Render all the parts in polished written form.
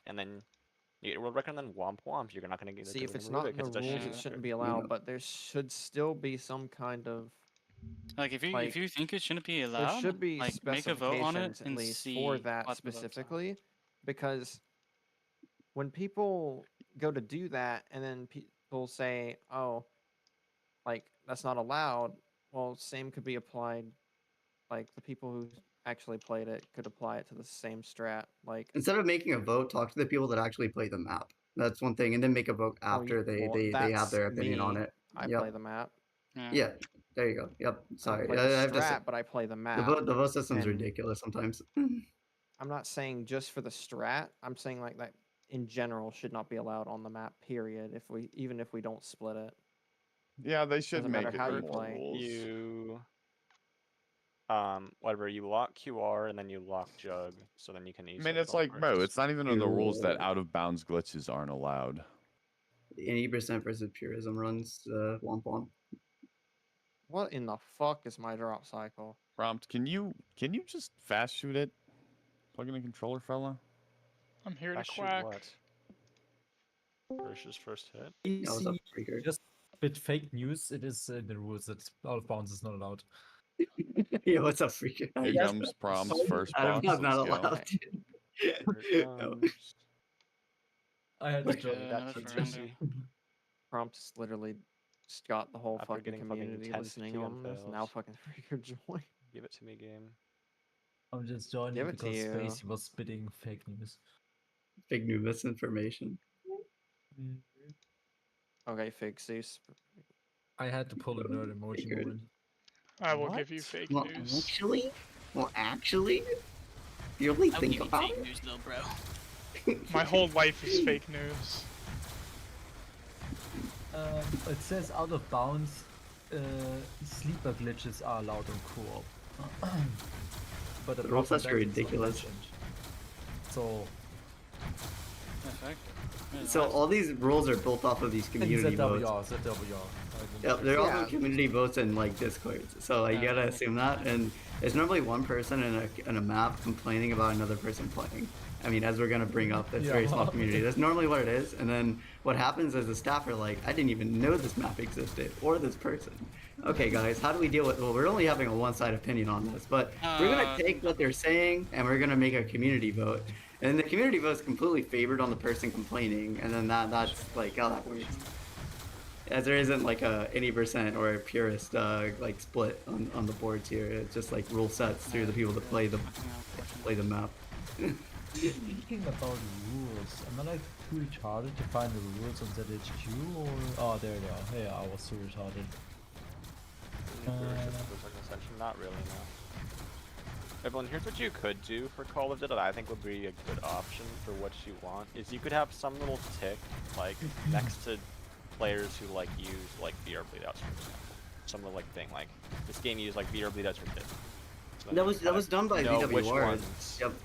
and then you get a world record, and then womp womp. You're not gonna get. See, if it's remove not it in the 'cause it's a rules, shitty it shouldn't record. be allowed. But there should still be some kind of Like if like you think it shouldn't be there allowed, should be like make a vote on it specifications at and least see for that what the votes are. specifically, because when people go to do that and then people say, "Oh, like that's not allowed," well, same could be applied. Like the people who actually played it could apply it to the same strat. Like, Instead of making a vote, talk to the people that actually play the map. That's one thing, and then make a vote oh, after well, they have that's their opinion on me. it. I Yep. play the map. Yeah, there you go. Yep. I don't Sorry, play the I have to say, strat, but I play the map. the vote system's and- ridiculous sometimes. I'm not saying just for the strat. I'm saying like that in general should not be allowed on the map. Period. Even if we don't split it. Yeah, they should Doesn't make matter it how the you more play. rules. You whatever, you lock QR and then you lock Jug, so then you can I easily. mean, it's go like, bro, first. it's not even in the rules that Ew. out of bounds glitches aren't allowed. 80% versus purism runs womp womp. What in the fuck is my drop cycle? Prompt, can you just fast shoot it? Plug in a controller, fella. I'm here to I shoot quack. what? Versus first hit. That was a freaker. Just with fake news, it is in the rules that out of bounds is not allowed. Yeah, what's up, freaker? Here Yes, comes Prompt's first out of box. bounds not Let's go. allowed. Here it comes. I had to Like, join yeah, that another shit friend. too. Prompt's literally just got the whole After fucking getting fucking community 10 listening TM on this. Now fails. fucking freaker join. Give it to me, game. I'm just joining Give it to because you. Spacey was spitting fake news. Big new misinformation. Okay, fake Zeus. I had to pull a nerd emoji Figured. moment. I will What? give you fake Well, news. actually, you only I'll think give you about fake it. news though, bro. My whole life is fake news. It says out of bounds, sleeper glitches are allowed on co-op. But the The rules problem are is it's not ridiculous. mentioned. So Perfect. So all these rules are built off of these in community votes. ZWR. Yep, they're all Yeah. community votes and like discords. So like, you Yeah. gotta assume that. And there's normally one person in a map complaining about another person playing. I mean, as we're gonna bring up, that's a very small Yeah. community. That's normally what it is. And then what happens is the staff are like, I didn't even know this map existed or this person. Okay, guys, how do we deal with? Well, we're only having a one-side opinion on this, but we're gonna take what they're saying and we're gonna make a community vote. And the community vote is completely favored on the person complaining, and then that's like how that works. As there isn't like a 80% or a purist like split on the boards here. It's just like rule sets through the people that play the map. Thinking about rules, am I like too retarded to find the rules on ZHQ or? Oh, there they are. Hey, I was too retarded. Not really, no. Everyone, here's what you could do for Call of Duty that I think would be a good option for what you want. Is you could have some little tick, like, next to players who, like, use, like, VR bleedouts, for example. Some little, like, thing, like, this game used, like, VR bleedouts for kids. So then you That was done by know which VWR. ones. Yep. Know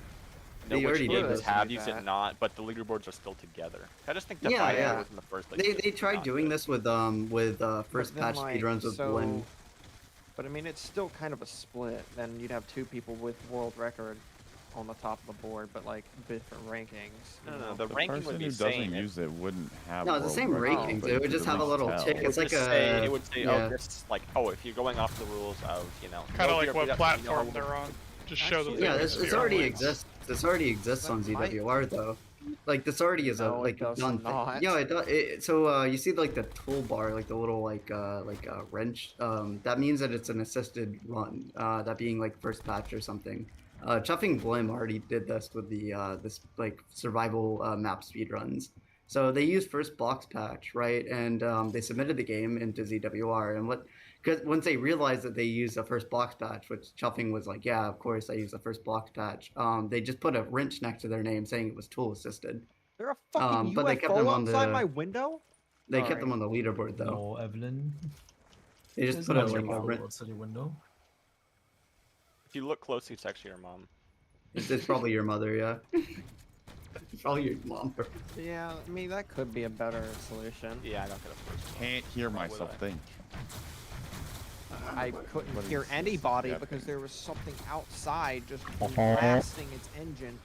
They which already did games this. have Do used that. it not, but the leaderboards are still together. I just think Yeah, dividing yeah. it in the first place. They tried doing this with first then, patch like, speedruns with so- Blend. But I mean, it's still kind of a split. Then you'd have two people with world record on the top of the board, but like different rankings. you No, know? the The ranking person would be who same. doesn't use it wouldn't have. No, it's the world same record, rankings. but It you would just could have a at little least tick. tell. It's like it would say, yeah. oh, this like, oh, if you're going off the rules of, you know, Kind no of like VR what bleedouts, platform you know, they're on. Just show them. Actually, Yeah, Yeah, this VR already links. exists. This already exists on That might- ZWR though. Like this already is a No, it like does done thing. not. Yeah, it does. So you see like the toolbar, like the little like wrench. That means that it's an assisted run. That being like first patch or something. Chuffing Blim already did this with the this like survival map speed runs. So they used first box patch, right? And they submitted the game into ZWR. And because once they realized that they used the first box patch, which Chuffing was like, yeah, of course I used the first box patch. They just put a wrench next to their name saying it was tool assisted. There a fucking but they kept them UFO on outside the- my window. They kept Sorry. them on the leaderboard though. No, Evelyn. They just There's put a no like a UFO wrench. outside your window. If you look closely, it's actually your mom. It's probably your mother, yeah. It's probably your mom. Yeah, I mean that could be a better solution. Yeah, I don't get a first one. Can't hear Why would myself I? think. I couldn't What hear is anybody that because thing? there was something outside just blasting its engine.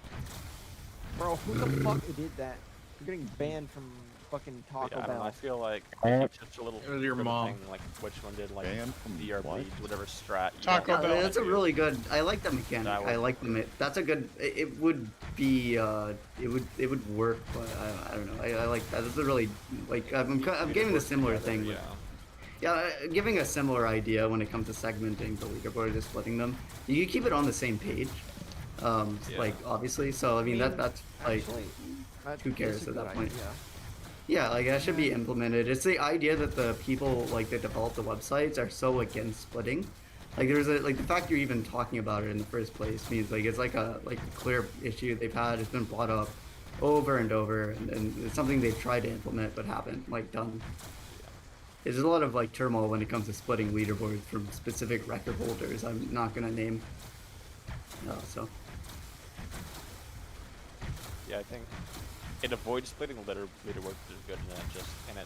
Bro, who the fuck did that? You're getting banned from fucking But Taco yeah, I don't know, I Bell. feel like Eh. it's just a little It was your sort of mom. thing, like which one did like Banned from BRB, what? whatever strat. you Taco want Yeah, Bell. that's a to do. really good. I like the mechanic. That I would like the. That's a good. It would be. It would work, but I don't know. I like that. It's a really like. I'm giving a similar Together, thing. yeah. With, yeah, giving a similar idea when it comes to segmenting the leaderboard, just splitting them. You can keep it on the same page. Like obviously. So I mean that's like. Actually, that who is cares a at that good point? idea. Yeah, like that should be implemented. It's the idea that the people like that develop the websites are so against splitting. Like there's a like the fact you're even talking about it in the first place means like it's like a clear issue they've had. It's been brought up over and over, and it's something they've tried to implement but haven't like done. There's a lot of like turmoil when it comes to splitting leaderboards from specific record holders. I'm not gonna name. So Yeah, I think it avoids splitting leaderboards, which is good, and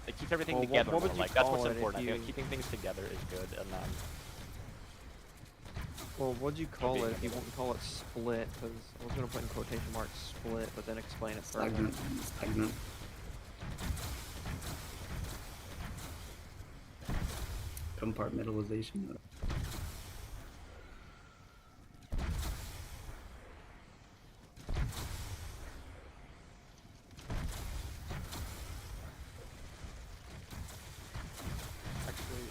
it keeps everything Well, together. what would more, you like that's call what's it if important. I think you- keeping things together is good, and then Well, what'd you call being it if you together. wouldn't call it split? Because I was gonna put in quotation marks split, but then explain it further. stagnant. Compartmentalization.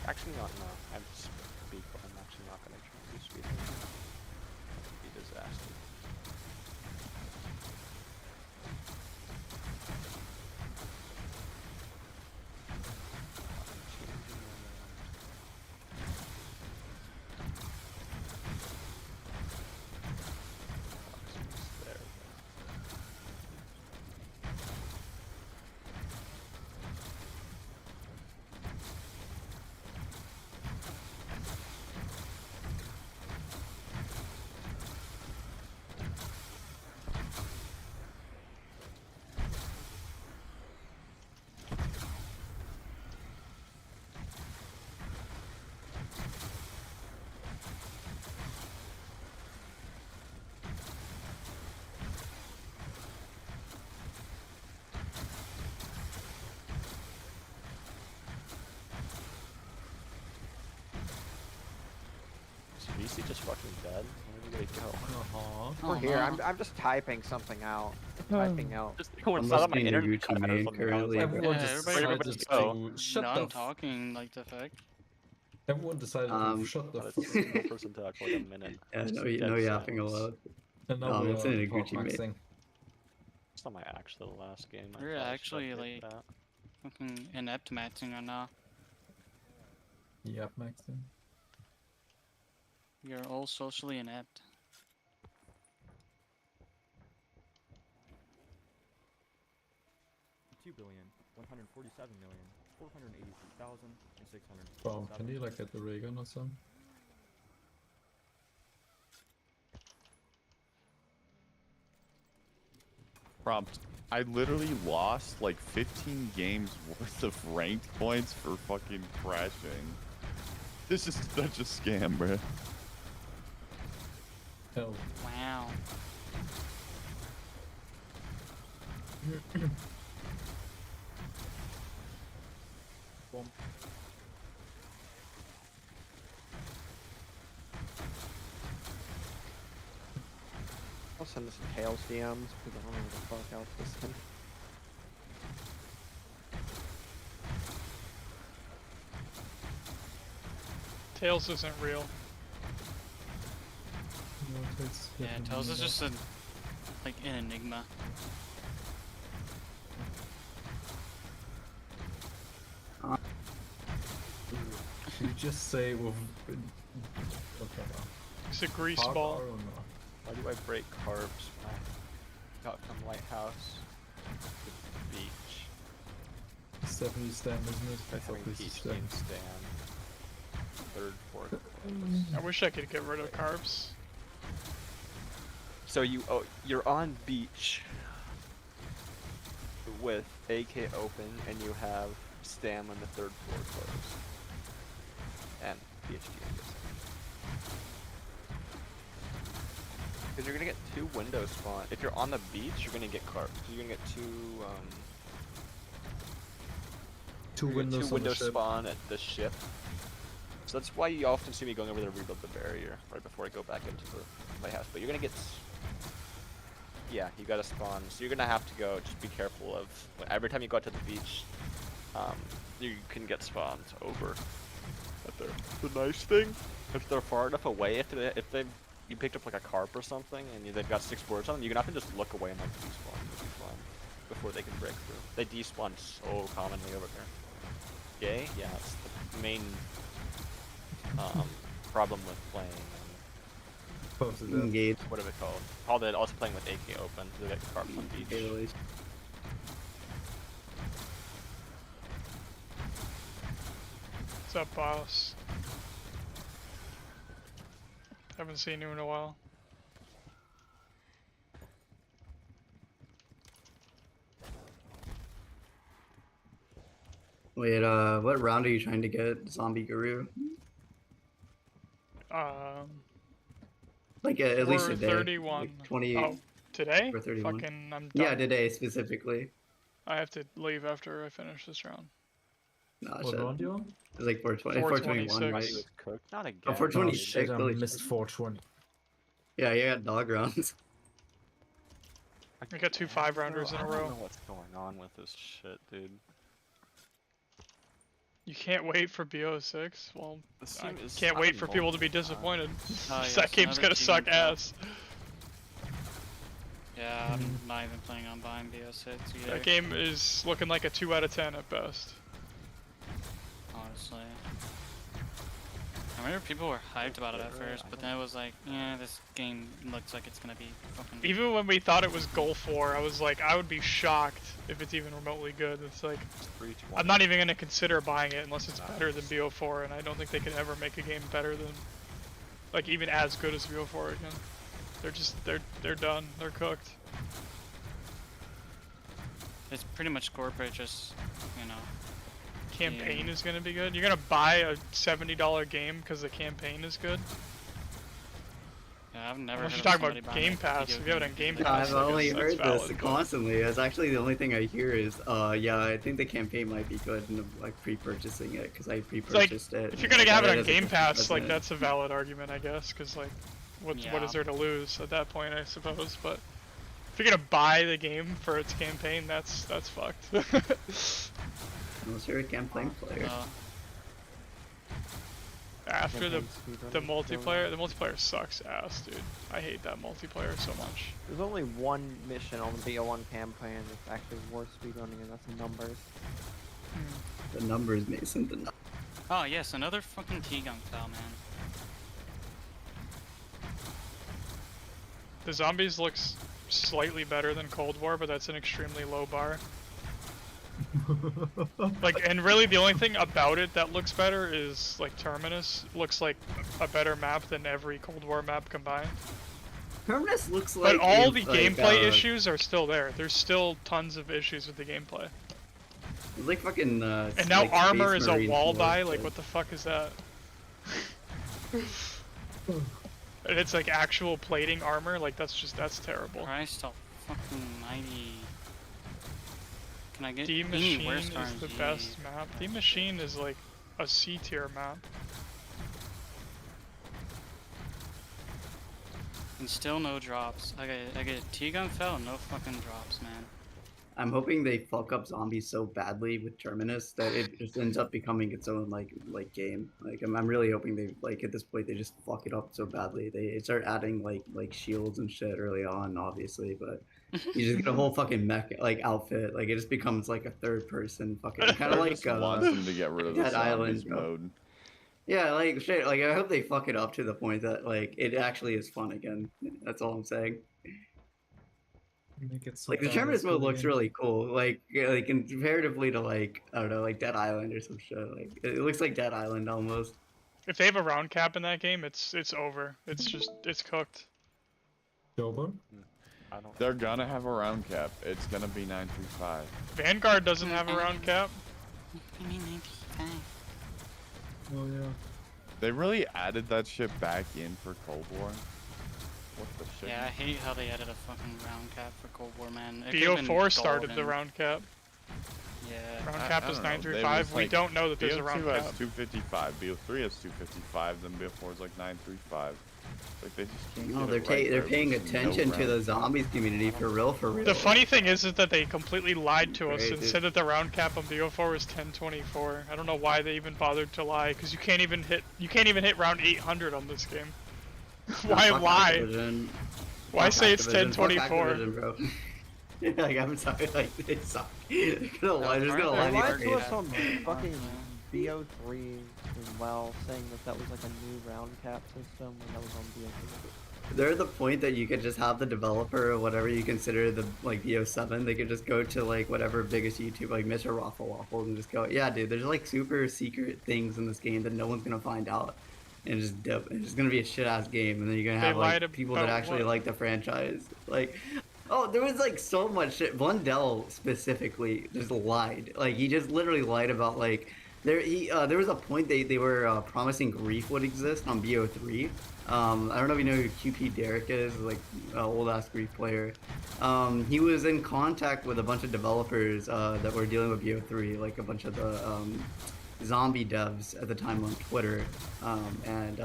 actually not. No, I'm speak, but I'm actually not gonna try to speak. It'd be a disaster. There. Is VC just fucking dead? Where did they go? Uh-huh. We're Oh, here. no. I'm just typing something out. Typing out. Just when I'm it's not on my listening to internet Gucci cut out or Mane something, I was currently. like, Everyone Yeah, just everybody- decided everybody go. to shut the Non-talking like the fact. Everyone decided to shut the But f- it's a single person talk for like a minute. Yeah, Just no, dead no yapping silence. allowed. and now No, we it's are in a talk Gucci mate. maxing. It's not my actual last game. I We're probably should actually, update like- that. Fucking inept matching right now. Yep, maxing. We are all socially inept. Can you like get the ray gun or something? Prompt. I literally lost like 15 games worth of ranked points for fucking crashing. This is such a scam, bruh. Hell. Wow. I'll send this to Tails DMs because I don't know what the fuck else to send. Tails isn't real. Yeah, Tails is just a like an enigma. You just say with. Okay, It's a grease no. ball. Or no? Why do I break carbs? Got from Lighthouse to beach. It's definitely Stan, isn't it? I I thought think this is Peach Stan. King Stan. Third, fourth. I wish I could get rid of carbs. So you're on beach with AK open and you have Stam on the third floor closed. And PhD, I guess. Because you're gonna get 2 window spawn. If you're on the beach, you're gonna get carp. You're gonna get 2 Two you get windows 2 on the window ship. spawn at the ship. So that's why you often see me going over there to rebuild the barrier right before I go back into the lighthouse. But you're gonna get, yeah, you gotta spawn. So you're gonna have to go. Just be careful of every time you go out to the beach. You can get spawned over. At there. The nice thing, if they're far enough away, if they've you picked up like a carp or something and they've got 6 birds on them, you can often just look away and like despawn. You'll be fine before they can break through. They despawn so commonly over there. Yay? Yeah, it's the main problem with playing. Close to death. Engage. What is it called? Called it also playing with AK open. They get carps on beach. Release. What's up, boss? Haven't seen you in a while. Wait, what round are you trying to get Zombie Guru? Like at least a day. 431. Like 20. Oh, today? 431. Fucking, I'm done. Yeah, today specifically. I have to leave after I finish this round. Nah, What shit. round you on? It's like 420, 421, right? 426. It was cooked. Not again. Oh, 426. Shit, I Holy missed shit. 420. Yeah, you got dog rounds. I got 2 5-rounders in a I don't row. know what's going on with this shit, dude. You can't wait for BO6? Well, This I team is can't wait sucking for people to be multiple disappointed. yes, That game's another gonna team suck battle. ass. Yeah, I'm not even planning on buying BO6 either. That game is looking like a 2 out of 10 at best. Honestly. I remember people were hyped about it at first, but then it was like, yeah, this game looks like it's gonna be fucking. Even when we thought it was Gulf War, I was like, I would be shocked if it's even remotely good. It's like, 320. I'm not even gonna consider buying it unless it's better than BO4, and I don't think they could ever make a game better than, like, even as good as BO4 again. They're just, they're done. They're cooked. It's pretty much corporate, just, you know. Campaign is gonna be good. You're gonna buy a $70 game because the campaign is good. Yeah, I've never. Unless heard you're of talking somebody about buying Game a Pass. video If you have it on Game because Pass, I've I only guess that's heard valid, this but- constantly. It's actually the only thing I hear is, yeah, I think the campaign might be good, and I'm like pre-purchasing it because I pre-purchased it. If you're and gonna I have got it on as a Game Christmas Pass, like present. that's a valid argument, I guess, because like, what Yeah. is there to lose at that point, I suppose. But if you're gonna buy the game for its campaign, that's fucked. Unless you're a campaign player. After the Campaign speedrunning, the multiplayer sucks ass, dude. I hate that multiplayer so much. There's only one mission on the BO1 campaign that's actually worth speedrunning, and that's numbers. The numbers, Mason. The Oh yes, another fucking T-gun fell, man. The zombies looks slightly better than Cold War, but that's an extremely low bar. Like, and really the only thing about it that looks better is, like, Terminus looks like a better map than every Cold War map combined. Terminus looks like. But all the it's like, gameplay issues are still there. There's still tons of issues with the gameplay. It's like fucking. And now like armor Space is a Marines wall mode, buy, shit. like what the fuck is that? And it's like actual plating armor, like that's terrible. Price to fucking 90. Can I get D any Machine worse is the RNG? best map. D Machine is like a C tier map. And still no drops. I get T-gun fell, no fucking drops, man. I'm hoping they fuck up zombies so badly with Terminus that it just ends up becoming its own like game. Like I'm really hoping they like at this point they just fuck it up so badly. They start adding like shields and shit early on, obviously, but you just get a whole fucking mech like outfit. Like it just becomes like a third person fucking kind of like wants them to get rid of the Dead Island, zombies bro. mode. yeah, like shit. Like I hope they fuck it up to the point that like it actually is fun again. That's all I'm saying. Make it so Like the bad Terminus it's mode good looks again. really cool. Like comparatively to like I don't know, like Dead Island or some shit. Like it looks like Dead Island almost. If they have a round cap in that game, it's over. It's cooked. Jober? I don't. They're gonna have a round cap. It's gonna be 935. Vanguard doesn't have a round cap. I mean 95. Oh yeah. They really added that shit back in for Cold War. What the shit? Yeah, I hate how they added a fucking round cap for Cold War, man. It could've been BO4 started the golden. round cap. Yeah. Round I cap don't is know, they 935. was We like- don't know that there's a round BO2 cap. has 255, BO3 has 255, then BO4 is like 935. Like they just can't No, get they're it right they're there. paying There's no attention to the round. zombies community for real, for real. The funny thing is that they completely lied to us Right, and dude. said that the round cap on BO4 was 1024. I don't know why they even bothered to lie, because you can't even hit round 800 on this game. Why Fuck lie? Activision. Why Fuck say it's Activision. Fuck 1024? Activision, bro. Like, I'm sorry, like, they suck. They're gonna lie, they're just gonna They They lie lied to to your us face. on Yeah. fucking BO3 as well, saying that was like a new round cap system when that was on BO3. They're at the point that you could just have the developer or whatever you consider the like BO7. They could just go to like whatever biggest YouTube like Mr. Raffle Waffle and just go, yeah, dude. There's like super secret things in this game that no one's gonna find out, and just dip. It's just gonna be a shit ass game, and then you're gonna They have lied like people that about actually what? like the franchise. Like, oh, there was like so much shit. Blundell specifically just lied. Like he just literally lied about like. There was a point they were promising Grief would exist on BO3. I don't know if you know who QP Derek is, like old ass Grief player. He was in contact with a bunch of developers that were dealing with BO3, like a bunch of the zombie devs at the time on Twitter, and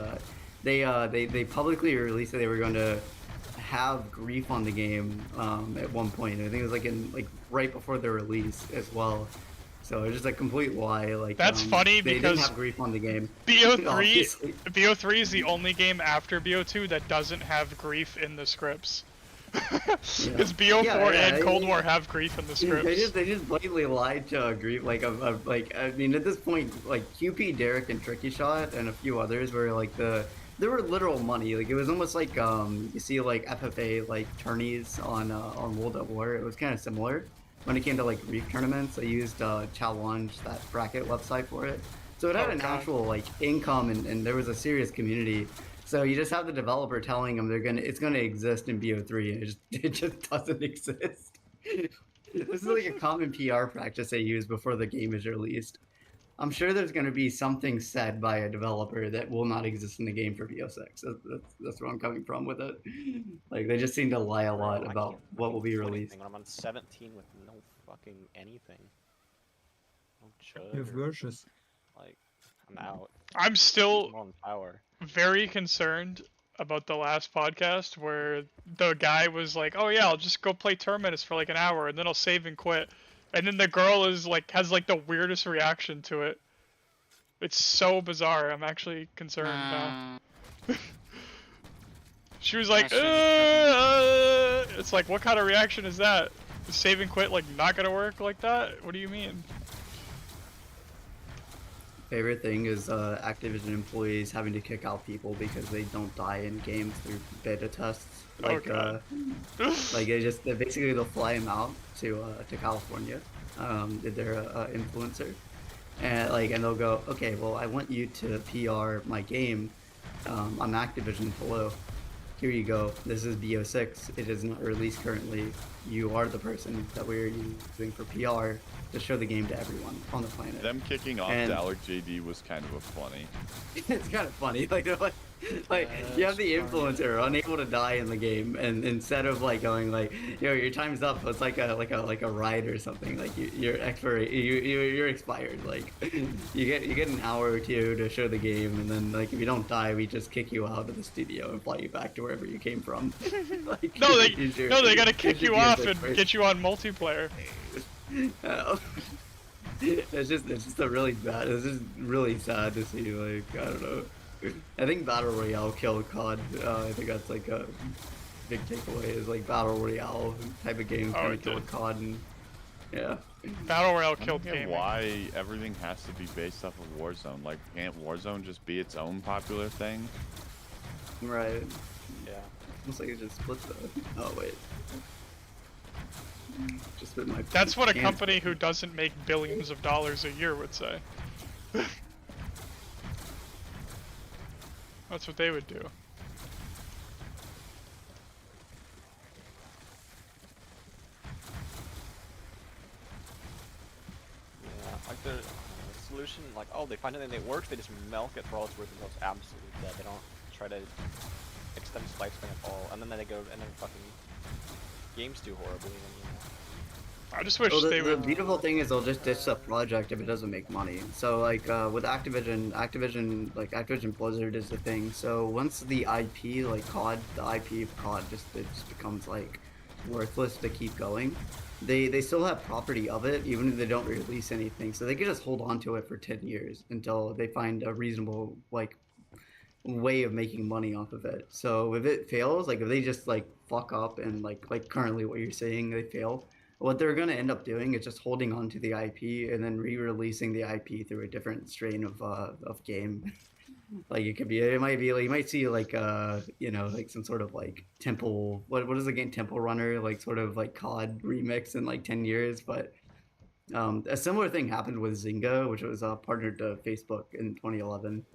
they publicly released that they were going to have Grief on the game at one point. I think it was like right before the release as well. So it's just a complete lie. Like That's funny they because didn't have Grief on the game. BO3 Obviously. BO3 is the only game after BO2 that doesn't have grief in the scripts. Because BO4 Yeah, and Cold War have grief in the scripts. They just blatantly lied to Grief. Like I mean at this point like QP Derek and Tricky Shot and a few others were like they were literal money. Like it was almost like you see like FFA like tourneys on World at War. It was kind of similar. When it came to like Grief tournaments, I used Challenge, that bracket website for it. So it had an actual like income and there was a serious community. So you just have the developer telling them it's gonna exist in BO3 and it just doesn't exist. This is like a common PR practice they use before the game is released. I'm sure there's gonna be something said by a developer that will not exist in the game for BO6. That's where I'm coming from with it. Like they just seem to lie a lot Bro, I about can't what will be fucking do released. anything When I'm on 17 with no fucking anything. No chug. You have or, versus. like, I'm out. I'm still I'm on power. very concerned about the last podcast where the guy was like, "Oh yeah, I'll just go play Terminus for like an hour and then I'll save and quit." And then the girl is like has like the weirdest reaction to it. It's so bizarre. I'm actually concerned now. She was like, it's like, what kind of reaction is that? Is save and quit like not gonna work like that? What do you mean? Favorite thing is Activision employees having to kick out people because they don't die in games through beta tests. Like God. like they basically they'll fly them out to California. If they're a influencer, and they'll go, okay, well I want you to PR my game. I'm Activision. Hello, here you go. This is BO6. It is not released currently. You are the person that we're using for PR to show the game to everyone on the planet. Them kicking off And- Dalek JD was kind of funny. It's kind of funny. Like you have the influencer unable to die in the game, and instead of like going like, yo, your time's up. It's like a ride or something. Like you're you're expired. Like you get an hour or two to show the game, and then like if you don't die, we just kick you out of the studio and fly you back to wherever you came from. Like, No, they you're- gotta you kick should you be a off bit and crazy. get you on multiplayer. It's just a really bad. It's just really sad to see. Like I don't know. I think Battle Royale killed COD. I think that's like a big takeaway. Is like Battle Royale type of games Oh, kind it of killed did. COD, and yeah. Battle Royale I don't killed get gaming. why everything has to be based off of Warzone. Like, can't Warzone just be its own popular thing? Right. Yeah. Looks like it just split the. Oh wait. Just split my. That's what a pants. company who doesn't make billions of dollars a year would say. That's what they would do. Yeah, like the solution, like, oh, they find something that works, they just milk it for all it's worth until it's absolutely dead. They don't try to extends lifespan at all, and then they go and then fucking games do horribly. And, you know. I just wish Well, they the would. beautiful thing is they'll just ditch the project if it doesn't make money. So like with Activision Blizzard is the thing. So once the IP like COD, the IP of COD it just becomes like worthless to keep going. They still have property of it even if they don't release anything. So they can just hold on to it for 10 years until they find a reasonable like way of making money off of it. So if it fails, like if they just like fuck up and like currently what you're saying they fail, what they're gonna end up doing is just holding on to the IP and then re-releasing the IP through a different strain of game. Like it might be like you might see like you know like some sort of like Temple what is the game Temple Runner like sort of like COD remix in like 10 years, but a similar thing happened with Zynga, which was partnered to Facebook in 2011.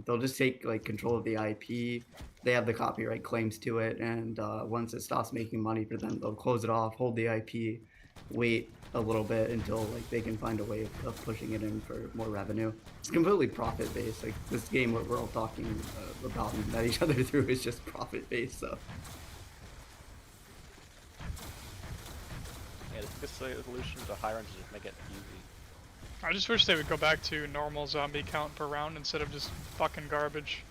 They'll just take like control of the IP. They have the copyright claims to it, and once it stops making money for them, they'll close it off, hold the IP, wait a little bit until like they can find a way of pushing it in for more revenue. It's completely profit based. Like this game, what we're all talking about and at each other through is just profit based. So. Yeah, the solution to high range is just make it easy. I just wish they would go back to normal zombie count per round instead of just fucking garbage.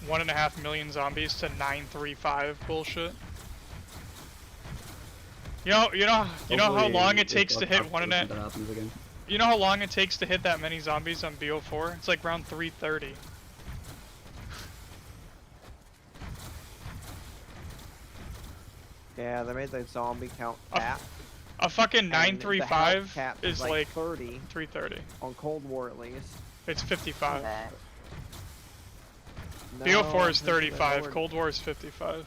1.5 million zombies to 935 bullshit. You know how Hopefully long it if takes to hit that one and a. happens again. You know how long it takes to hit that many zombies on BO4? It's like round 330. Yeah, they made the zombie count A- cap. A fucking and the health 935 cap is like 30 330. on Cold War at least. It's 55. No, BO4 is they 35. lowered- Cold War is 55.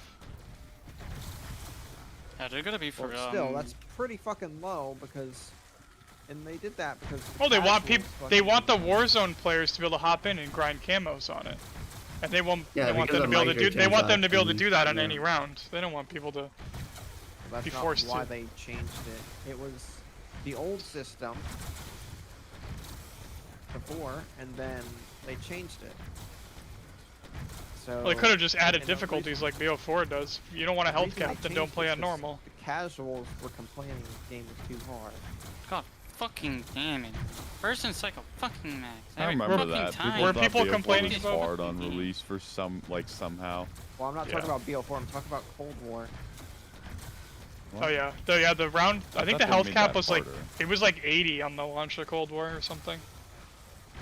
Yeah, they're gonna be for Well, still, that's pretty fucking low because, and they did that because. the Well, they want casuals people. They want the fucking- Warzone players to be able to hop in and grind camos on it, and they want Yeah, they want because them to of be able to do. They want them to be able to do that on microtransactions, any round. They don't want people to. That's be not forced why to. they changed it. It was the old system before, and then they changed it. So. Well, they could have just added and the difficulties reason- like BO4 does. If you don't want a the health reason they cap, then don't changed play it on is 'cause normal. The casuals were complaining the game was too hard. God fucking damn it. First and cycle fucking max. I Every remember fucking that. time. Were thought people BO4 complaining was about- hard on release for somehow. Well, I'm not Yeah. talking about BO4. I'm talking about Cold War. Oh yeah, the round. I think thought the they health made cap that was like harder. it was like 80 on the launch of Cold War or something.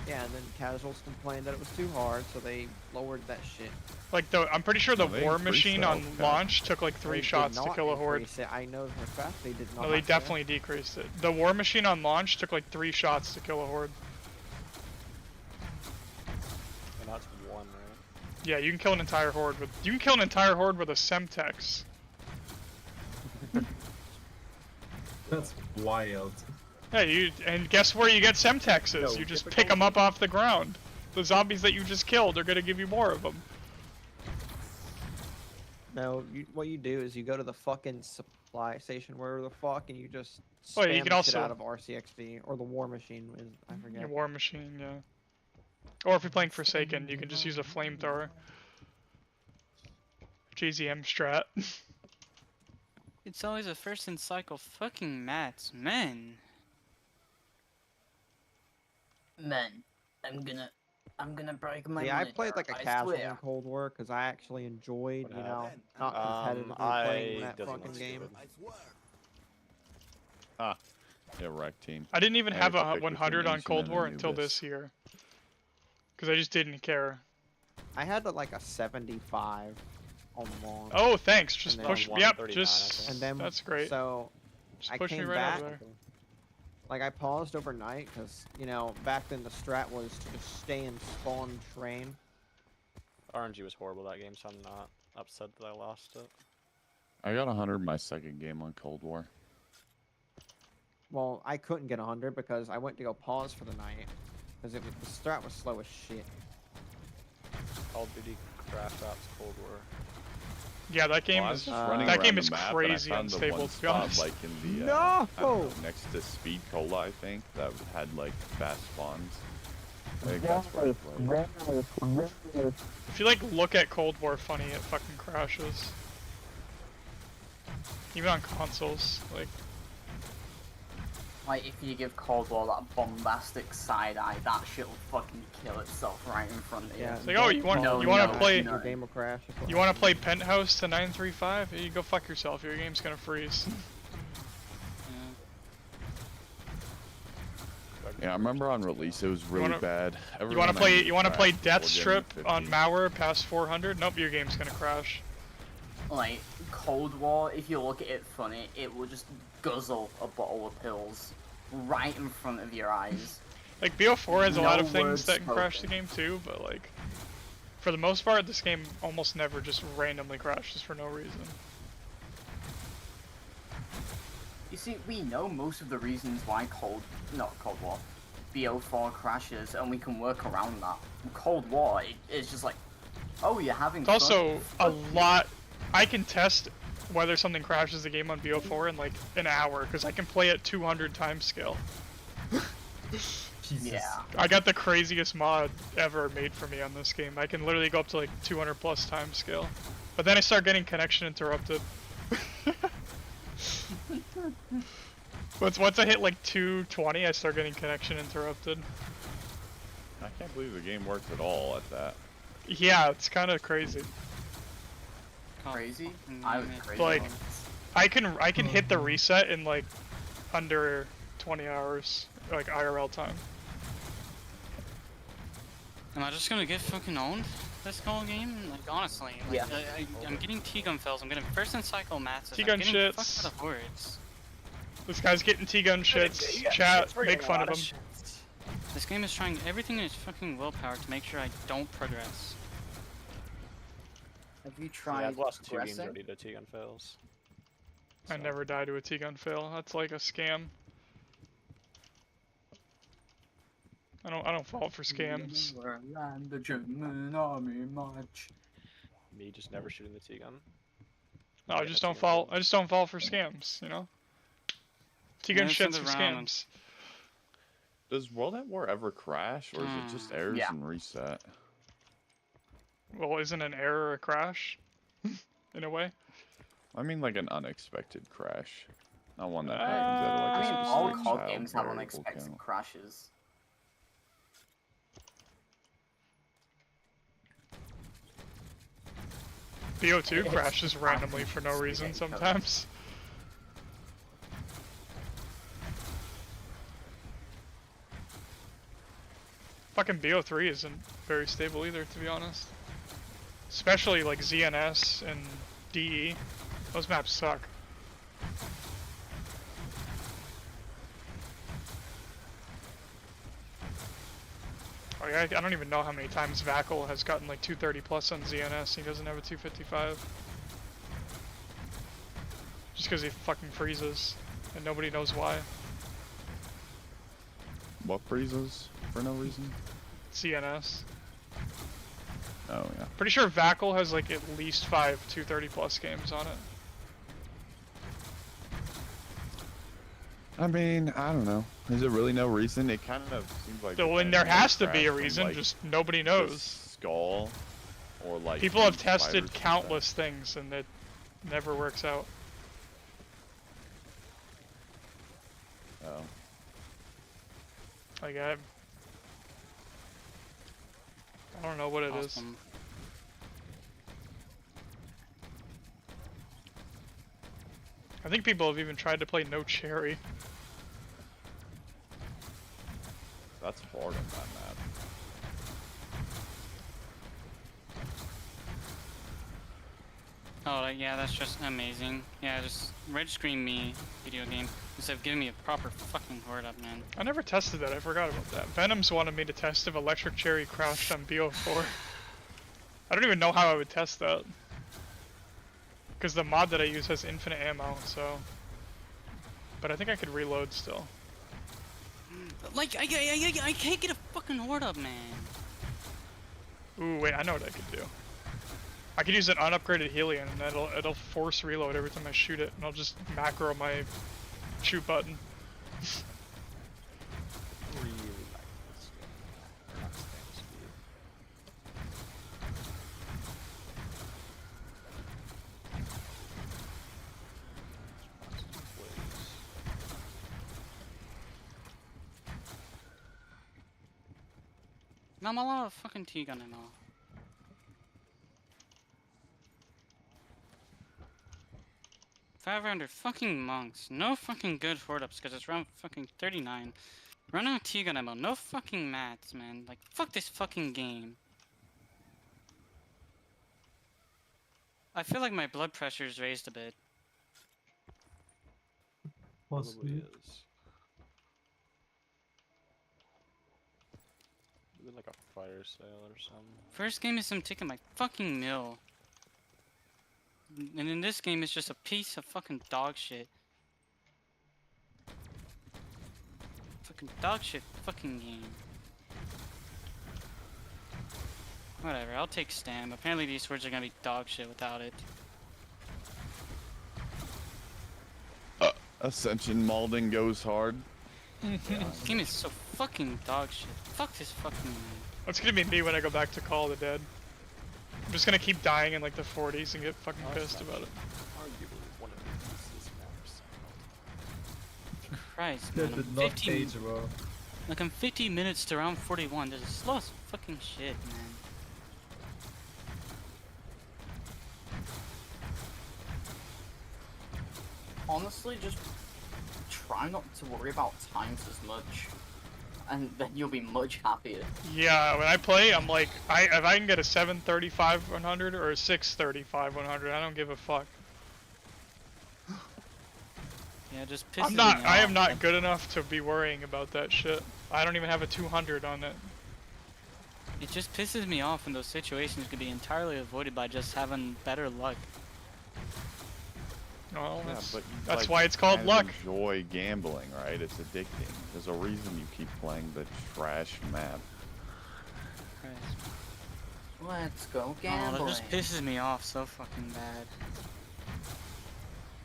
Yeah, and then casuals complained that it was too hard, so they lowered that shit. Like I'm pretty sure the No, they War increased Machine the on health cap. launch took like They 3 did shots to not kill a horde. increase it. I know for a fact they did not. No, they have to. definitely decreased it. The War Machine on launch took like 3 shots to kill a horde. And that's one, right? Yeah, you can kill an entire horde with. You can kill an entire horde with a Semtex. That's wild. Yeah, and guess where you get Semtexes? No, You just difficult. pick them up off the ground. The zombies that you just killed are gonna give you more of them. No, what you do is you go to the fucking supply station, wherever the fuck, and you just Oh, spam you can the also- shit out of RCXD or the War Machine. Is I forget. Your War Machine, yeah. Or if you're playing Forsaken, you can just use a flamethrower. GZM strat. It's always a first and cycle fucking mats, man. Man, I'm gonna break my Yeah, I monitor, played like a I casual in swear. Cold War because I actually enjoyed, What you know, happened? not competitively playing that doesn't fucking look game. stupid. Yeah, wreck team. I didn't even I have had a to pick 100 between on Ancient Cold and War until Anubis. this year. Because I just didn't care. I had like a 75 on launch. Oh, thanks. Just And then push. 139, Yep, I just. think. And then That's great. So Just I push me came right back. over there. like I paused overnight because you know back then the strat was to just stay in spawn train. RNG was horrible that game, so I'm not upset that I lost it. I got 100 my second game on Cold War. Well, I couldn't get 100 because I went to go pause for the night because the strat was slow as shit. Call of Duty Crash Ops Cold War. Yeah, that game Well, I was is. just Uh, running that around game the is map and I crazy found the unstable, one to be spot, honest. like in the I don't know, No! next to Speed Cola, I think, that had like fast spawns. I think that's right play. If you like look at Cold War funny, it fucking crashes. Even on consoles, Like, if you give Cold War that bombastic side eye, that shit will fucking kill itself right in front of you. Yeah. it's like, oh, you want No, you want no, to play no. Your game will crash. is what you want to play happens. Penthouse to 935? Here you go fuck yourself. Your game's gonna freeze. Yeah, I remember on release it was really wanna- bad. You want to play crashed Death before getting Strip to on 50. Malware past 400? Nope, your game's gonna crash. Like, Cold War, if you look at it funny, it will just guzzle a bottle of pills right in front of your eyes. Like BO4 has a lot No of things words that can crash the spoken. game too, but like for the most part, this game almost never just randomly crashes for no reason. You see, we know most of the reasons why Cold War, BO4 crashes, and we can work around that. Cold War, it's just like, oh, you're having It's also a fun. lot. I can test whether something crashes the game on BO4 in like an hour because I can play at 200 time scale. Jesus. Yeah. I got the craziest mod ever made for me on this game. I can literally go up to like 200 plus time scale. But then I start getting connection interrupted. Once I hit like 220, I start getting connection interrupted. I can't believe the game works at all at that. Yeah, it's kind of crazy. Crazy? Mm, I was yeah. crazy. Like- once. I can hit the reset in like under 20 hours, like IRL time. Am I just gonna get fucking owned this whole game? Like honestly, like, Yeah. I'm getting T-gun fails. I'm getting first and cycle matches. T-gun I'm getting shits. fucked out of hordes. This guy's getting T-gun shits. Chat, make fun of him. This game is trying everything in its fucking willpower to make sure I don't progress. Have you Yeah, tried I've lost 2 games progressing? already to T-gun fails. I So, never die to a T-gun fail. That's like a scam. I don't fall for scams. Land the German army march. Me just never shooting the T-gun. No, I just don't fall. I just don't fall for scams. You know. T-gun Yeah, shits send for it around. scams. Does World at War ever crash, or is it just errors Yeah. and reset? Well, isn't an error a crash? In a way. I mean, like an unexpected crash, not one that happens at I like a mean, specific all COD child games have variable unexpected count. crashes. BO2 It's crashes just randomly for no happens. reason Yeah, sometimes. Fucking BO3 isn't very stable either, to be honest. Especially like ZNS and DE. Those maps suck. Oh yeah, I don't even know how many times Vackle has gotten like 230 plus on ZNS. He doesn't have a 255. Just because he fucking freezes, and nobody knows why. What freezes for no reason? CNS. Oh yeah. Pretty sure Vackle has like at least 5 230 plus games on it. I mean, I don't know. Is there really no reason? It kind of seems like. So when there has to be a reason, just nobody knows. Skull, or like. People have the tested fibers countless things and it never works out. Oh. Like I don't know what it is. Awesome. I think people have even tried to play No Cherry. That's hard on that map. Oh, yeah, that's just amazing. Yeah, just red screen me video game instead of giving me a proper fucking horde up, man. I never tested that, I forgot about that. Venom's wanted me to test if Electric Cherry crashed on BO4. I don't even know how I would test that. Because the mod that I use has infinite ammo, so... But I think I could reload still. Like, I can't get a fucking horde up, man. Ooh, wait, I know what I could do. I could use an unupgraded Helion, and it'll force reload every time I shoot it, and I'll just macro my shoot button. really like this game. I'm all out of fucking T-gun ammo. $500 fucking monks. No fucking good horde ups because it's round fucking 39. Run out of T-gun ammo. No fucking mats, man. Like, fuck this fucking game. I feel like my blood pressure is raised a bit. Probably Possibly. is. Maybe like a fire sale or something. First game is him taking my fucking mill. And in this game, it's just a piece of fucking dog shit. Fucking dog shit fucking game. Whatever, I'll take Stam. Apparently these swords are gonna be dog shit without it. Ascension Malden goes hard. This game is so fucking dog shit. Fuck this fucking game. That's gonna be me when I go back to Call of the Dead. I'm just gonna keep dying in like the 40s and get fucking pissed about it. Arguably one of the easiest maps. Christ, That man. I'm did not 15, age well. like I'm 50 minutes to round 41. This is slow as fucking shit, man. Honestly, just try not to worry about times as much, and then you'll be much happier. Yeah, when I play, I'm like, if I can get a 735 100 or a 635 100, I don't give a fuck. Yeah, it just pisses me I am off. not good enough to be worrying about that shit. I don't even have a 200 on it. It just pisses me off, and those situations could be entirely avoided by just having better luck. Well, Yeah, that's, but you, that's like, why it's called kind of luck. Enjoy gambling, right? It's addicting. There's a reason you keep playing the trash map. Christ. Let's go Oh, gambling. that just pisses me off so fucking bad.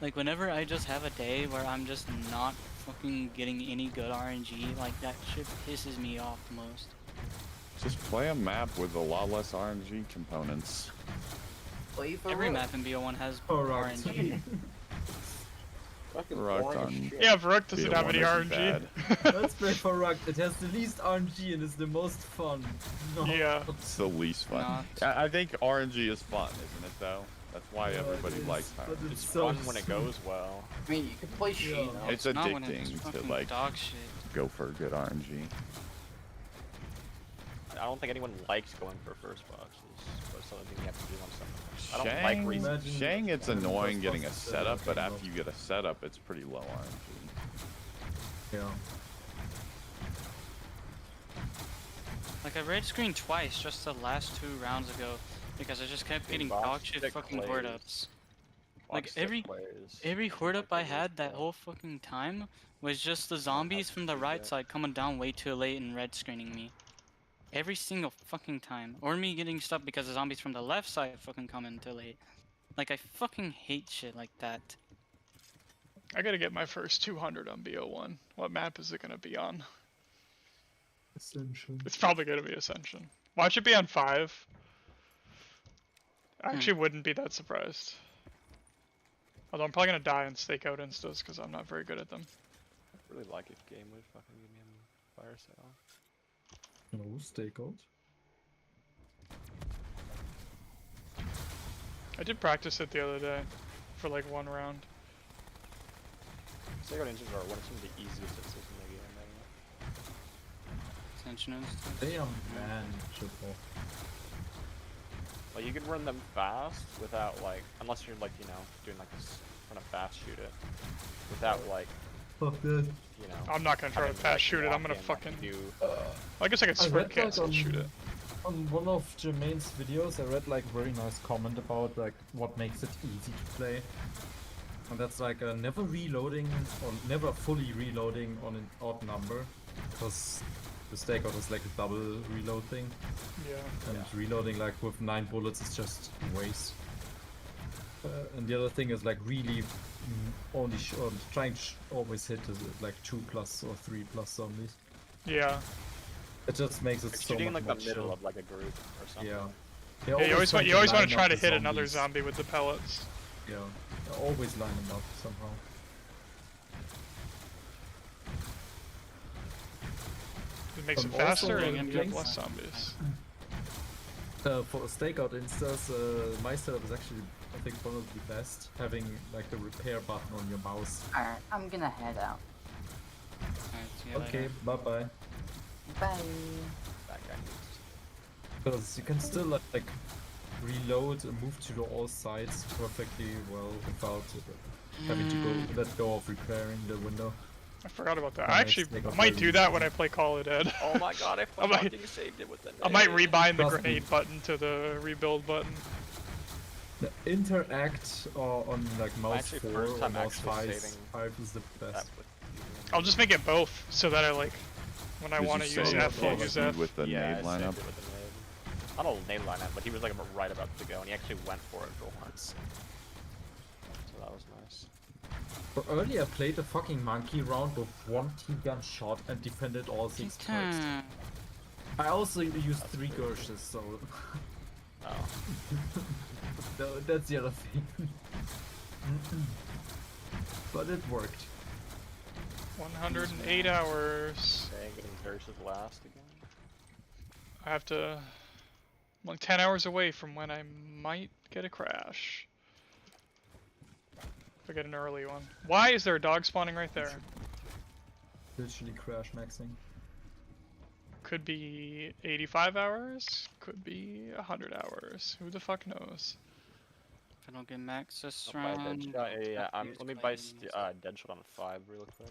Like, whenever I just have a day where I'm just not fucking getting any good RNG, like, that shit pisses me off the most. Just play a map with a lot less RNG components. Play for Every Rook. map in BO1 has Oh, right. RNG. Fucking Rock boring as on. shit. Yeah, Varuk doesn't have any BO1 isn't RNG. Let's play for Ruck. It has the least RNG and is the most fun. No. Yeah. It's the least fun. Not. I think RNG is fun, isn't it though? That's why Yeah, everybody it is, likes but RNG. it's It's so fun when it goes well. I mean, you can play Sheen. Yeah. It's not when it's addicting to fucking like dog shit. go for good RNG. I don't think anyone likes going for first boxes, but it's something you have to do on something. I don't Shang, like reasons. Imagine Shang, it's having annoying first getting a boxes setup, but game after mode. you get a setup, it's pretty low RNG. Yeah. Like, I red screened twice just the last 2 rounds ago because I just kept getting box dog shit stick fucking horde plays. ups. Watch Like, the every players. horde up I Fucking had that well. whole fucking time was just the zombies from the right side coming down way too late and red screening me. Every single fucking time. Or me getting stuck because the zombies from the left side fucking come in too late. Like, I fucking hate shit like that. I gotta get my first 200 on BO1. What map is it gonna be on? Ascension. It's probably gonna be Ascension. Watch it be on 5. I actually wouldn't be that surprised. Although I'm probably gonna die and stake out instas because I'm not very good at them. I really like if game would fucking give me a fire sale. No, stakeout. I did practice it the other day for like 1 round. Sego Ninjas are one of some of the easiest assists in the game. I Ascension is. They are manageable. Like you can run them fast without like, unless you're like doing like this trying to fast shoot it, without like Fuck that. I'm not gonna try to having fast like, shoot it. I'm walk gonna in, like, fucking. do. I guess I could I sprint read like cancel shoot it. on one of Jermaine's videos, I read like very nice comment about like what makes it easy to play. And that's like never reloading or never fully reloading on an odd number, because the stakeout is like a double reload thing, Yeah. and reloading like with 9 bullets is just waste. And the other thing is like really only trying to always hit like 2+ or 3+ zombies. Yeah. It just makes it Like so shooting in much like the more middle chill. of like a group or something. Yeah. Yeah, you always want to line try up to the hit another zombies. zombie with the pellets. Yeah, always line them up somehow. It makes it Also, faster in and you have games- less zombies. For stakeout instas, my setup is actually, I think, one of the best. Having like the repair button on your mouse. Alright, I'm gonna head out. Alright, see you Okay, later. bye bye. Bye. That guy needs. Because you can still like reload and move to all sides perfectly well without having to go let go of repairing the window. I forgot about that. That I makes actually Lego I might very do that easy. when I play Call of Dead. Oh my god, I I might- fucking saved it with the I might nade. rebind the Trust me. grenade button to the rebuild button. The interact on like mouse Actually, 4 first or time mouse actually 5, saving 5 is the That best. with I'll just make it both so that I like when I Did want to you use save F, all I'll the use speed F. with the yeah, nade I saved lineup? it with the nade. Not a nade lineup, but he was like right about to go, and he actually went for it for once. So that was nice. But earlier I played a fucking monkey round with one T-gun shot and defended all 6 turrets. I also used 3 Gershes, so Oh, that's the other thing. But it worked. 108 hours. dang, getting versus last again. I have to. I'm like 10 hours away from when I might get a crash. If I get an early one. Why is there a dog spawning right there? Literally crash maxing. Could be 85 hours. Could be 100 hours. Who the fuck knows? If I don't get max this I'll buy a round. Deadshot. Yeah, I'll let me play buy these. Deadshot on 5 real quick.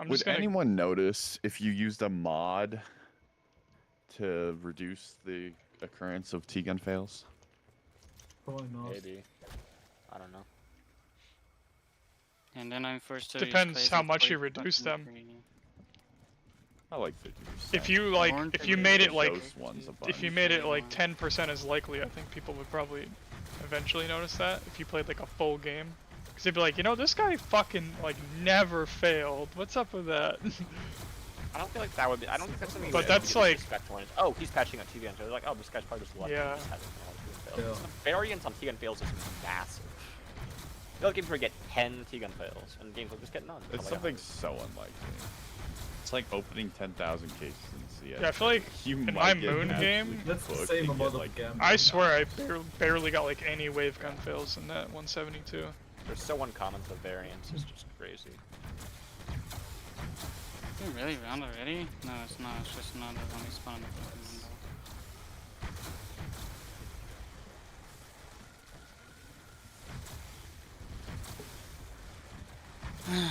I'm Would just gonna. anyone notice if you used a mod to reduce the occurrence of T-gun fails? Probably not. Maybe. I don't know. And then I'm forced to Depends use how Crazy much you Plate reduce fucking them. three. I like 50%. If you like, Orange if or you red? made it like, Those ones a if you bunch. made it like 10% as likely, I think people would probably eventually notice that. If you played like a full game, because they'd be like, you know, this guy fucking like never failed. What's up with that? I don't feel like that would be. I don't think that's something. But that that's would be like- disrespect when it's, oh, he's patching on T-gun fails. Like, oh, this guy's probably just lucky. Yeah. He just hasn't had all T-gun fails. Yeah. The variance on T-gun fails is massive. The other games where you get 10 T-gun fails, and games like just get none. It's Like, something so unlikely. It's like opening 10,000 cases in CS. Yeah, I feel like you in might my get Moon absolutely game- That's the cooked same and amount get, of like, gambling. I swear I barely got like any wave gun fails in that 172. They're so uncommon, the variance is just crazy. Is it really round already? No, it's not. It's just not a zombie spawn in the fucking window.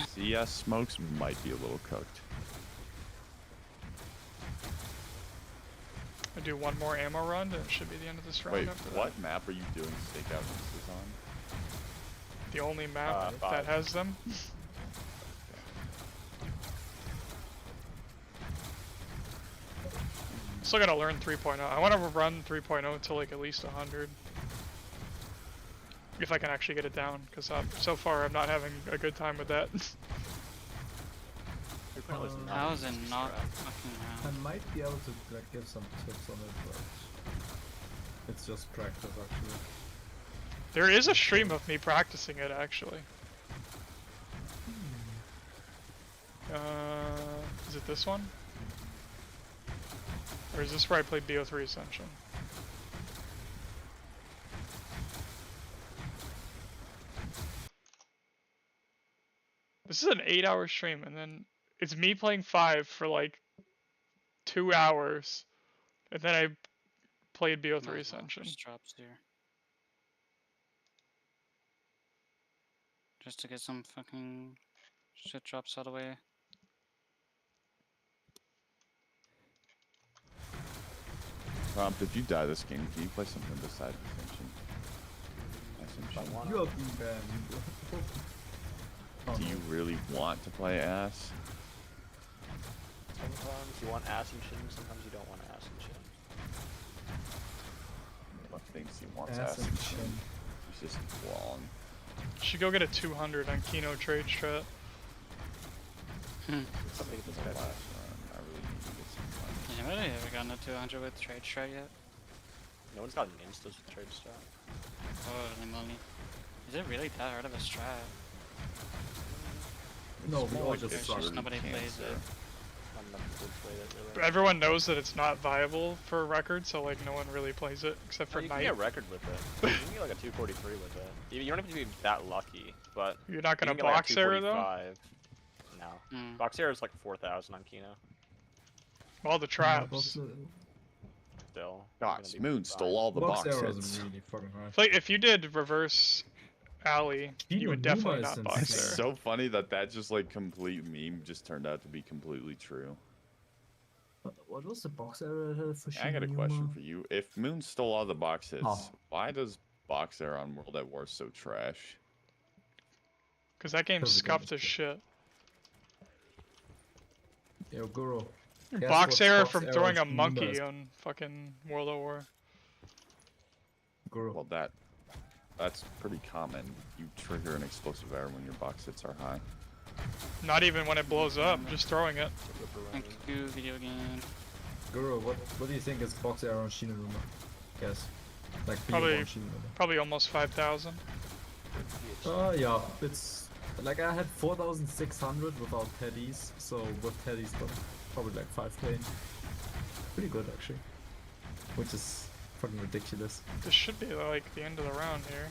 CS smokes might be a little cooked. I do one more ammo run, and it should be the end of this round. Wait, after what map are you doing stakeout instances on? that. The only map that five. has them. Still gotta learn 3.0. I want to run 3.0 to like at least 100. If I can actually get it down, because so far I'm not having a good time with that. How is it not fucking I round? might be able to like give some tips on it, but it's just practice actually. There is a stream of me practicing it actually. Is it this one? Or is this where I played BO3 Ascension? This is an 8-hour stream, and then it's me playing 5 for like 2 hours, and then I played BO3 Might as well Ascension. just drops here. Just to get some fucking shit drops out of the way. Prompt, if you die this game, can you play something besides Ascension? You are being banned. Oh, Do you really want to play ass? Sometimes you want Ascension, sometimes you don't want Ascension. What things he wants Ascension. Ascension? He's just wrong. Should go get a 200 on Kino Trade Strat. Something This that's last better. run, I really need to get some fun. Anybody ever gotten a 200 with trade strat yet? No one's gotten instas with trade strat. Holy moly. Is it really that hard of a strat? No, we all Like just it's suck. just nobody cancer. plays it. I enough people played it But really. everyone knows that it's not viable for a record, so like no one really plays it except Oh, for you can Knight. get a record with it. You can get like a 243 with it. You don't have to be that lucky, but You're not you gonna can get, like, a box error though. 245. No. Mm. Box error is like 4,000 on Kino. All the traps. Still. Gosh, gonna be Moon fine. stole all the Box box arrows hits. are really fucking hard. It's like if you did reverse alley, you Kino would definitely Numa is not box It's insane. error. so funny that just like complete meme just turned out to be completely true. What was the box error for I got a question Shinonuma? for you. If Moon stole all the box hits, Oh. why does box error on World at War so trash? Because that game's Because the game scuffed is as shit. Yo, Guru. guess Box what error box from error throwing a Shinonuma monkey is? on fucking World at War. Guru. Well, that's pretty common. You trigger an explosive error when your box hits are high. Not even when it blows up, just throwing it. Thank you, video game. Guru, what do you think is box error on Shinonuma? Guess. Like B1 Probably- Shinonuma. Probably almost 5,000. Yeah, it's like I had 4,600 without teddies, so with teddies, but probably like 5k. Pretty good actually. Which is fucking ridiculous. This should be like the end of the round here.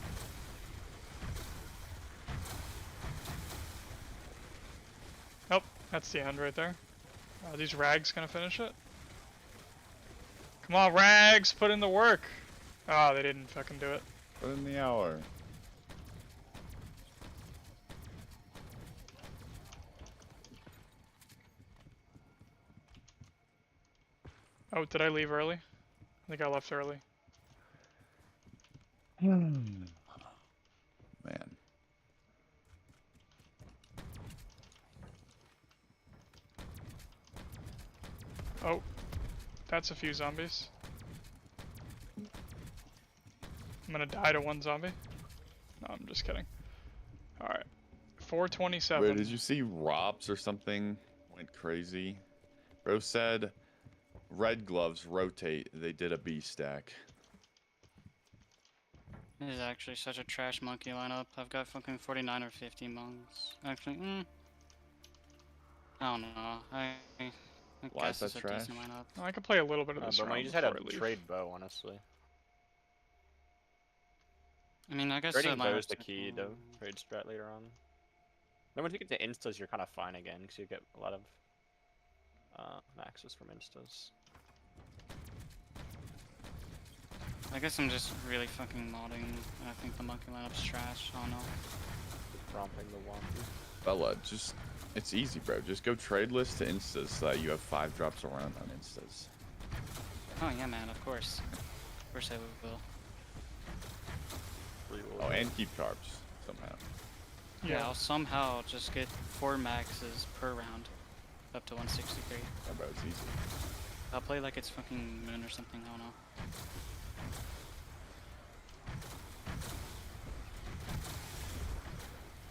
Oh, that's the end right there. Are these rags gonna finish it? Come on, rags, put in the work. Oh, they didn't fucking do it. Put in the hour. Oh, did I leave early? I think I left early. Man. Oh, that's a few zombies. I'm gonna die to one zombie. No, I'm just kidding. Alright. 427. Wait, did you see Robs or something went crazy? Bro said red gloves rotate. They did a B stack. This is actually such a trash monkey lineup. I've got fucking 49 or 50 monks. Actually, I don't know. I Why guess is it's that a trash? decent lineup. I could play a little bit of this But when round you just had a before I leave. trade bow, honestly. I mean, I guess Trading the bow is lineup's the key to trade strat later on. Then once you get to instas, you're kind of fine again, because you get a lot of maxes from instas. I guess I'm just really fucking modding. And I think the monkey lineup's trash. I don't know. Romping the Wampi. Bella, just it's easy, bro. Just go trade list to instas so that you have 5 drops around on instas. Oh yeah, man. Of course. Of course I will. Oh, and keep carbs somehow. Yeah, I'll somehow just get 4 maxes per round, up to 163. Yeah, bro, it's easy. I'll play like it's fucking Moon or something. I don't know.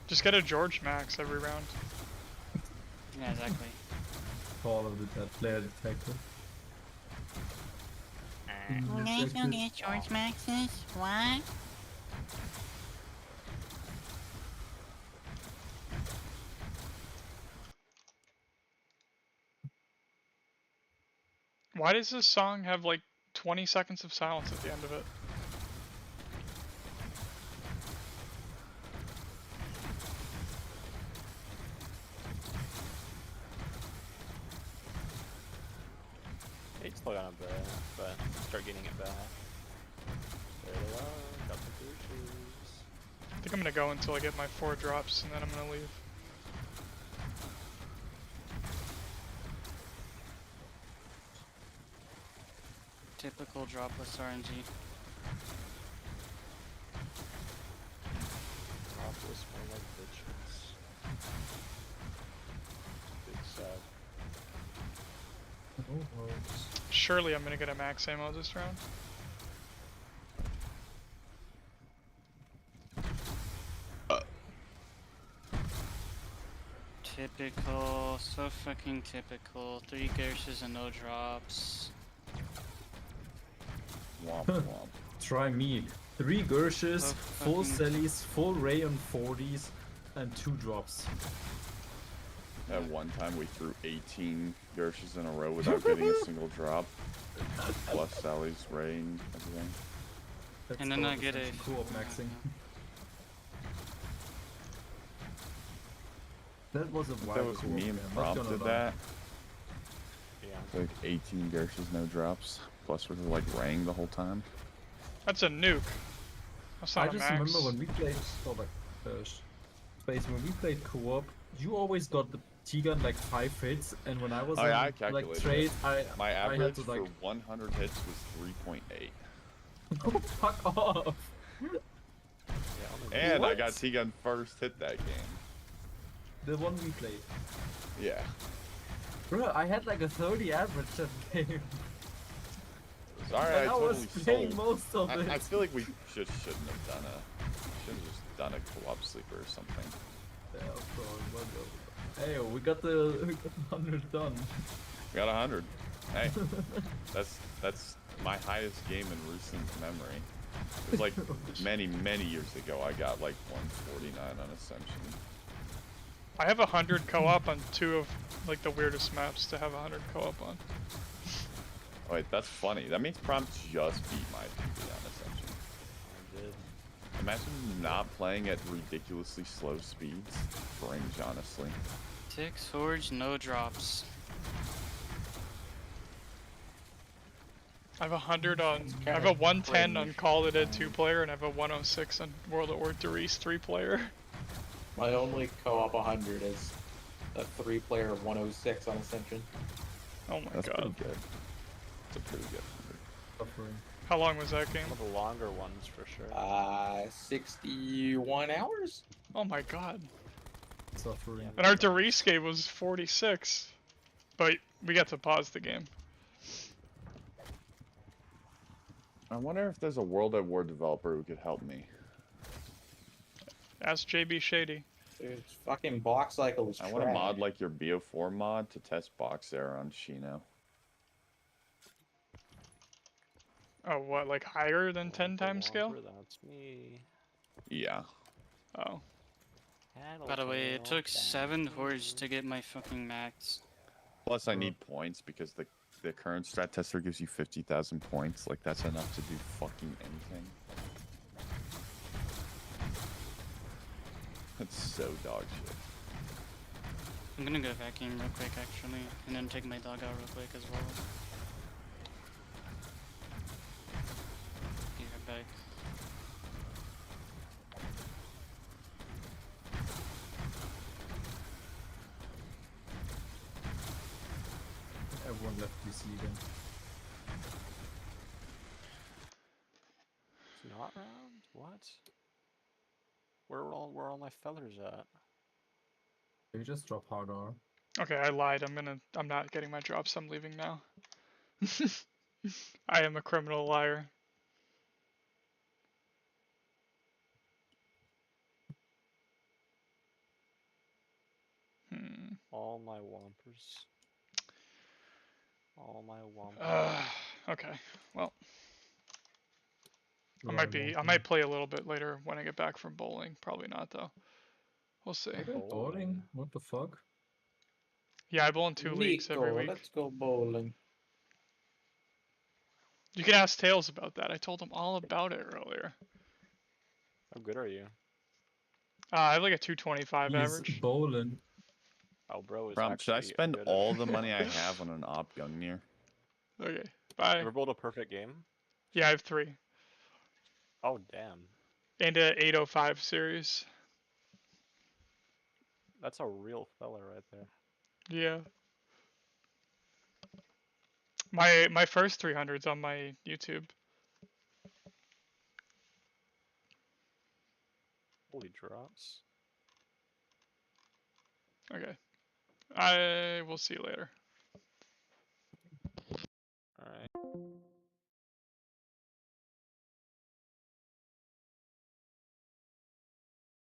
Just get a George Max every round. Yeah, exactly. Call of the dead player detected. You guys don't get George Maxes? What? Why does this song have like 20 seconds of silence at the end of it? It's still gonna be, but start getting it back. There they are, got the blue shoes. I think I'm gonna go until I get my 4 drops and then I'm gonna leave. Typical dropless RNG. Topless more like bitches. Big sad. Surely I'm gonna get a max ammo this round. Typical, so fucking typical. 3 Gershes and no drops. Womp womp. Try me. 3 Gershes, Oh, full fucking- Sellies, full Ray on 40s, and 2 drops. At one time, we threw 18 Gershes in a row without getting a single drop. Plus Sally's Ray and everything. That's And then I called get a essential co-op maxing. That was a If wild that was co-op me game, and not Prompt gonna did lie. that, Yeah. like 18 Gershes, no drops. Plus we were like raying the whole time. That's a nuke. That's I not a just max. remember when we played, Space, when we played co-op, you always got the T-gun like 5 hits, and when I was Oh, yeah, I on calculated like it. trade, My I had average to for like 100 hits was 3.8. fuck off. Yeah, only And I What? got T-Gun first hit that game. The one we played. Yeah. Bro, I had like a 30 average that game. Sorry, And I I was totally playing sold. most of it. I feel like we shouldn't have done should have just done a co-op sleeper or something. Yeah, bro, what the- Hey, we got the 100 done. We got 100. Hey, that's my highest game in recent memory. It was like many years ago. I got like 149 on Ascension. I have 100 co-op on 2 of like the weirdest maps to have 100 co-op on. Oh, wait, that's funny. That means Prompt just beat my PB on Ascension. I did. Imagine not playing at ridiculously slow speeds. Cringe, honestly. 6 forge, no drops. I have 100 on. I have a 110 on Call of Duty 2-player, and I have a 106 on World at War Doris 3-player. My only co-op 100 is a 3-player 106 on Ascension. Oh my That's god. pretty good. It's a pretty good 100. Suffering. How long was that game? One of the longer ones for sure. 61 hours? Oh my god. Suffering. And our Doris game was 46. But we got to pause the game. I wonder if there's a World at War developer who could help me. Ask JB Shady. Dude, fucking box cycle is I want to mod like your BO4 mod to test box error on Shino. Oh, what, like higher than 10 times scale? That's me. Yeah. Oh. By the way, it took 7 hordes hordes to get my fucking max. Plus, I need points because the current strat tester gives you 50,000 points. Like, that's enough to do fucking anything. That's so dog shit. I'm gonna go vacuum real quick actually, and then take my dog out real quick as well. Be right back. Everyone left DC again. It's not round? What? Where are all my fellers at? You just drop hard R. Okay, I lied. I'm not getting my drops. I'm leaving now. I am a criminal liar. All my Wompers. All my Wompers. Okay. Well, I might play a little bit later when I get back from bowling. Probably not though. We'll see. Okay, bowling? What the fuck? Yeah, I bowl in 2 leagues every Nico, week. let's go bowling. You can ask Tails about that. I told him all about it earlier. How good are you? I have like a 225 He's average. bowling. Oh, bro is Brom, should I actually spend good at all it. the money I have on an op Gungnir? Okay, bye. Ever bowled a perfect game? Yeah, I have 3. Oh, damn. And a 805 series. That's a real fella right there. Yeah. My first 300's on my YouTube. Holy drops. Okay. I will see you later. Alright.